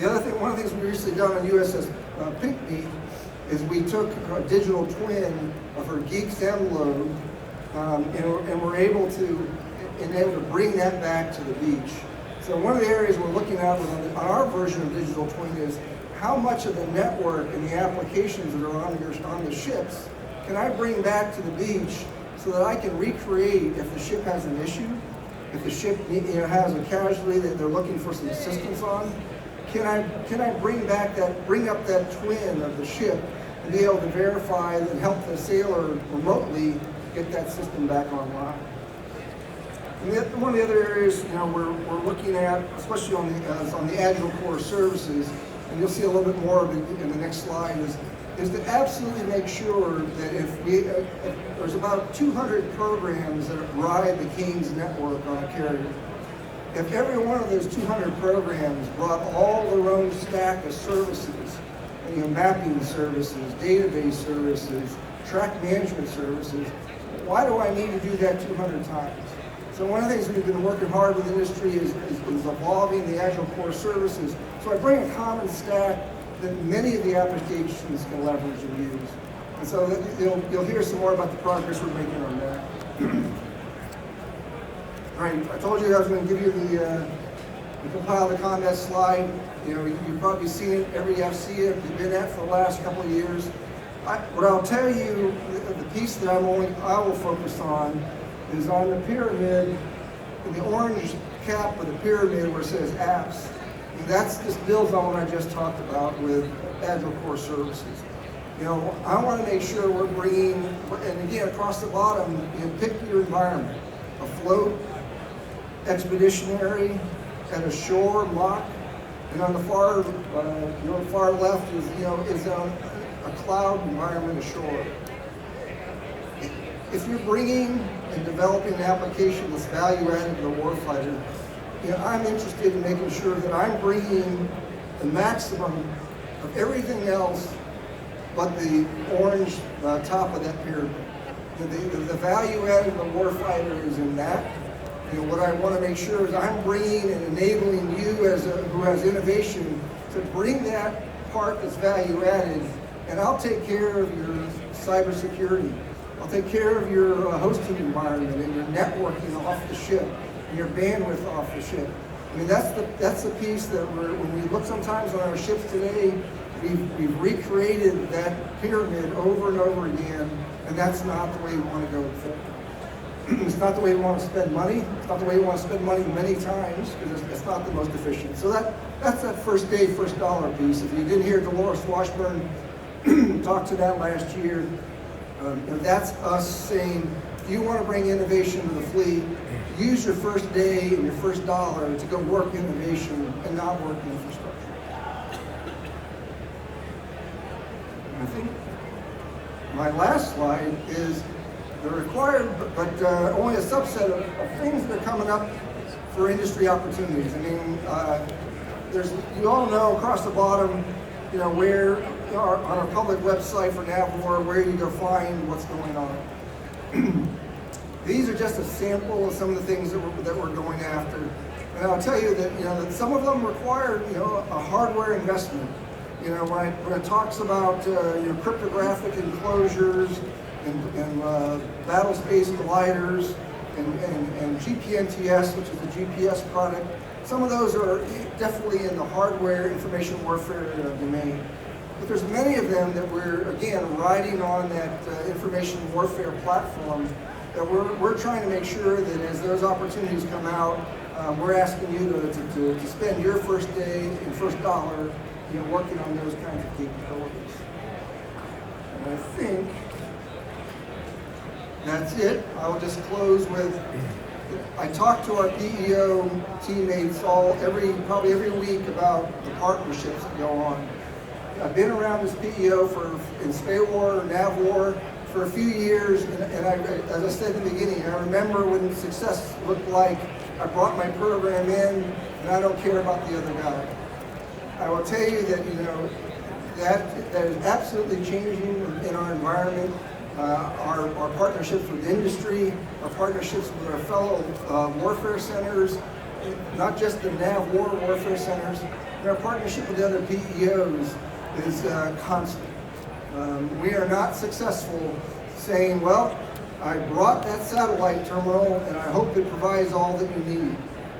The other thing, one of the things we recently done on USS Pinckney is we took a digital twin of her geeks load, and we're able to bring that back to the beach. So one of the areas we're looking at on our version of digital twin is how much of the network and the applications that are on the ships can I bring back to the beach so that I can recreate if the ship has an issue, if the ship has a casualty that they're looking for some assistance on. Can I bring up that twin of the ship and be able to verify and help the sailor remotely get that system back online? And one of the other areas we're looking at, especially on the Agile Core Services, and you'll see a little bit more of it in the next slide, is to absolutely make sure that if there's about 200 programs that ride the Keynes network on a carrier. If every one of those 200 programs brought all their own stack of services, mapping services, database services, track management services, why do I need to do that 200 times? So one of the things we've been working hard with industry is evolving the Agile Core Services. So I bring a common stack that many of the applications can leverage and use. And so you'll hear some more about the progress we're making on that. All right, I told you I was going to give you the compile the combat slide. You've probably seen it every AFCEA you've been at for the last couple of years. What I'll tell you, the piece that I will focus on is on the pyramid, in the orange cap of the pyramid where it says apps. And this builds on what I just talked about with Agile Core Services. I want to make sure we're bringing, and again, across the bottom, pick your environment. Afloat, expeditionary, at a shore, lock, and on the far left is a cloud environment ashore. If you're bringing and developing an application that's value added to the warfighter, I'm interested in making sure that I'm bringing the maximum of everything else but the orange top of that pyramid. The value added to the warfighter is in that. What I want to make sure is I'm bringing and enabling you who has innovation to bring that part that's value added, and I'll take care of your cybersecurity. I'll take care of your hosting environment and your networking off the ship and your bandwidth off the ship. That's the piece that when we look sometimes on our ships today, we've recreated that pyramid over and over again, and that's not the way we want to go forward. It's not the way we want to spend money. It's not the way we want to spend money many times because it's not the most efficient. So that's that first day, first dollar piece. If you didn't hear Dolores Washburn talk to that last year, that's us saying, if you want to bring innovation to the fleet, use your first day and your first dollar to go work innovation and not work infrastructure. And I think my last slide is the required, but only a subset of things that are coming up for industry opportunities. You all know across the bottom, where on our public website for NAVWAR, where you go find what's going on. These are just a sample of some of the things that we're going after. And I'll tell you that some of them require a hardware investment. When it talks about cryptographic enclosures and battle space gliders and GPNTS, which is the GPS product, some of those are definitely in the hardware information warfare domain. But there's many of them that we're, again, riding on that information warfare platform that we're trying to make sure that as those opportunities come out, we're asking you to spend your first day and first dollar working on those kinds of capabilities. And I think that's it. I'll just close with, I talk to our PEO teammates probably every week about the partnerships that go on. I've been around this PEO in SPAWAR, NAVWAR for a few years, and as I said in the beginning, I remember when success looked like I brought my program in and I don't care about the other guy. I will tell you that that is absolutely changing in our environment. Our partnerships with industry, our partnerships with our fellow warfare centers, not just the NAV warfare centers, but our partnership with the other PEOs is constant. We are not successful saying, well, I brought that satellite terminal and I hope it provides all that you need.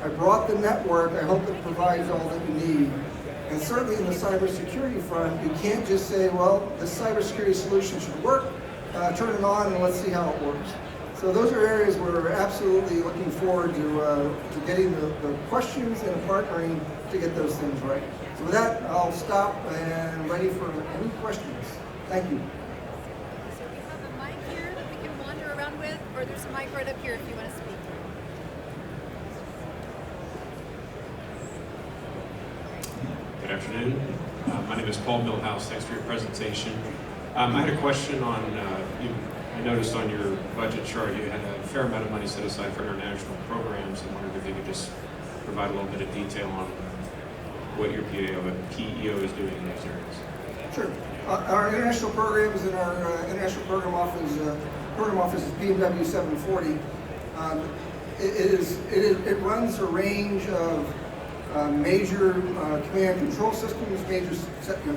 I brought the network, I hope it provides all that you need. And certainly in the cybersecurity front, you can't just say, well, this cybersecurity solution should work, turn it on and let's see how it works. So those are areas where we're absolutely looking forward to getting the questions and partnering to get those things right. So with that, I'll stop and ready for any questions. Thank you. So we have a mic here that we can wander around with, or there's a mic right up here if you want to speak. Good afternoon. My name is Paul Millhouse. Thanks for your presentation. I had a question on, I noticed on your budget chart you had a fair amount of money set aside for international programs. I wondered if you could just provide a little bit of detail on what your PEO is doing in those areas. Sure. Our international programs and our international program office is PEO C4I. It runs a range of major command and control systems, major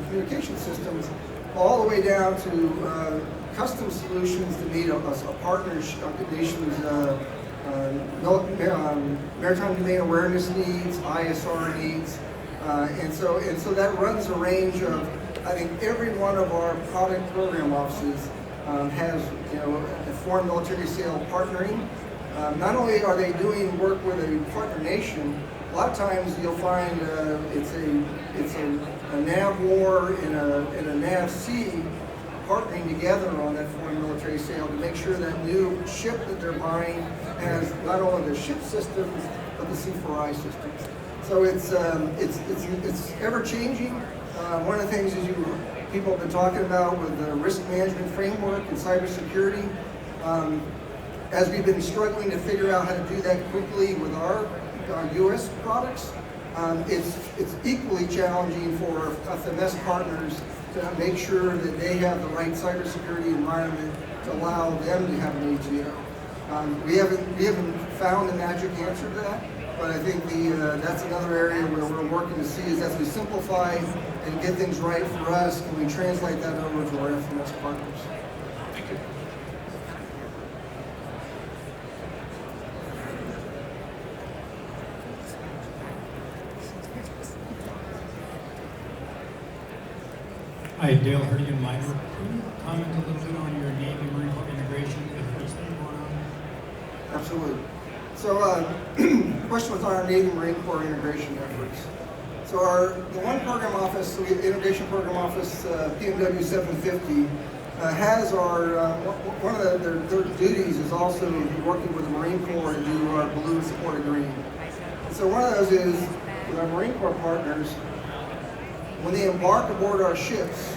communication systems, all the way down to custom solutions to meet a partner's nation's maritime domain awareness needs, ISR needs, and so that runs a range of. I think every one of our product program offices has a foreign military sale partnering. Not only are they doing work with a partner nation, a lot of times you'll find it's a NAV war and a NAVC partnering together on that foreign military sale to make sure that new ship that they're buying has not only the ship systems but the C4I systems. So it's ever changing. One of the things is people have been talking about with the risk management framework and cybersecurity. As we've been struggling to figure out how to do that quickly with our U.S. products, it's equally challenging for FMS partners to make sure that they have the right cybersecurity environment to allow them to have an AGO. We haven't found a magic answer to that, but I think that's another area where we're working to see is as we simplify and get things right for us, can we translate that over to our FMS partners? Thank you. Hi, Dale Herdigan, Minor. Can you comment a little bit on your Navy Marine Corps integration with what's been going on? Absolutely. So the question was on our Navy Marine Corps integration efforts. So the one program office, so the integration program office, PMW 750, has one of their duties is also working with the Marine Corps to do our balloon support agreement. And so one of those is with our Marine Corps partners, when they embark aboard our ships,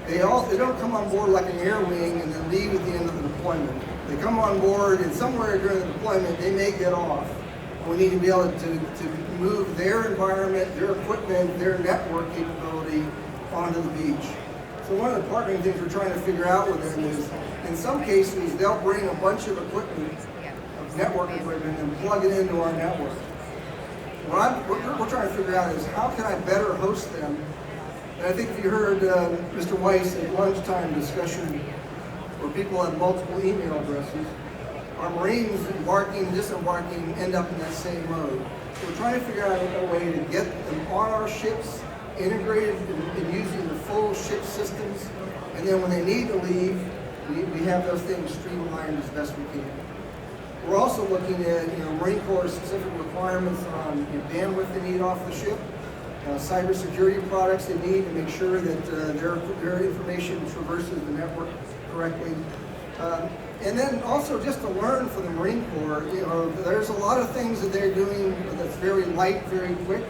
they don't come on board like an air wing and then leave at the end of the deployment. They come on board and somewhere during the deployment they may get off. We need to be able to move their environment, their equipment, their network capability onto the beach. So one of the partnering things we're trying to figure out with them is, in some cases, they'll bring a bunch of equipment, of network equipment, and plug it into our network. What we're trying to figure out is how can I better host them? And I think if you heard Mr. Weiss at lunchtime discussion where people have multiple email addresses, our Marines embarking and disembarking end up in that same mode. So we're trying to figure out a way to get them on our ships, integrated and using the full ship systems, and then when they need to leave, we have those things streamlined as best we can. We're also looking at Marine Corps specific requirements on bandwidth they need off the ship, cybersecurity products they need to make sure that their information traverses the network correctly. And then also just to learn from the Marine Corps, there's a lot of things that they're doing that's very light, very quick.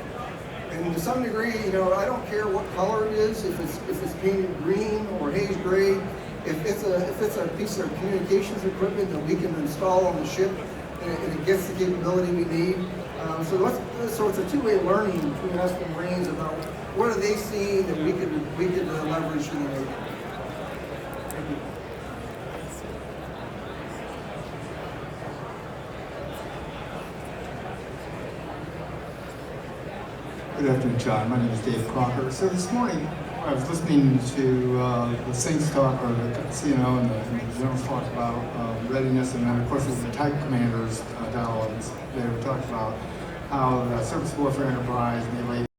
And to some degree, I don't care what color it is, if it's painted green or haze gray, if it's a piece of communications equipment that we can install on the ship and it gets the capability we need. So it's a two-way learning between us and Marines about what are they seeing that we could leverage in the Navy. Thank you. Good afternoon, John. My name is Dave Crocker. So this morning, I was listening to the Saints talk, or the CNO and the generals talk about readiness, and then of course it was the type commanders dialogue. They were talking about how the surface warfare enterprise, and they laid